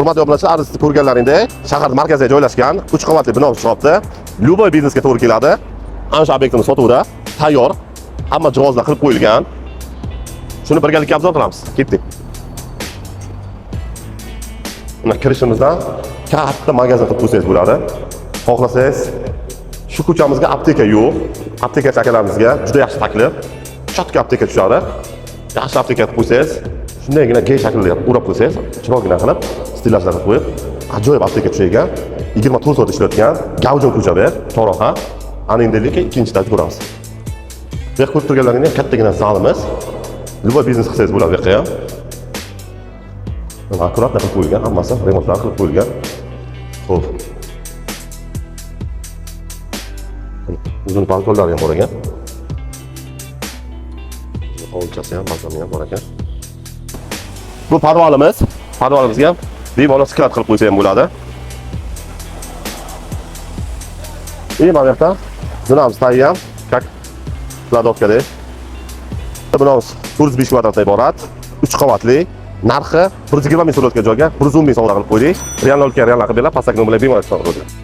Hurmatli obunachilar, arizda ko'rganlaringdek, shahar markaziga joylashgan 3 qavatli bino chiqyapti. Любой biznesga to'g'ri keladi. Ana shu obyektimiz sotuvda, tayyor, hamma jihozlar qilib qo'yilgan. Shuni birgalikda obzor qilamiz. Ketdik. Mana kirishimizdan katta magazin qilib qo'ysangiz bo'ladi. Xohlasangiz shu ko'chamizga apteka yo'q. Aptekachi akalarimizga juda yaxshi taklif. Chotka apteka tushadi. Yaxshi apteka qilib qo'ysangiz, shundagina gey shaklida o'rab qo'ysangiz, chiroqgina qilib, stilajlar qilib qo'yib, ajoyib apteka tushagan, 24 soat ishlayotgan, gavjum ko'cha bu, Chorraha. Ana endi ikkinchi etajda ko'ramiz. Bu yerda ko'rib turganlaringizda kattagina zalimiz. Любой biznes qilsangiz bo'ladi bu yerga ham. Akkurat qilib qo'yilgan, hammasi remontlar qilib qo'yilgan. Xo'p. Uzun balkonlar ham bor ekan. Hovlichasi ham, balkoni ham bor ekan. Bu parvolimiz. Parvolimizga ham bemalol sklat qilib qo'ysa ham bo'ladi. Mana bu yerda zinamiz tayyor, как kladovkada. Binamiz 405 kvadratdan iborat, 3 qavatli. Narxi 120 ming so'rayotgan joyga 110 ming so'm qilib qo'ydik. Reallar qilib berlar, pastak bilan bemalol chiqarib qo'ydik.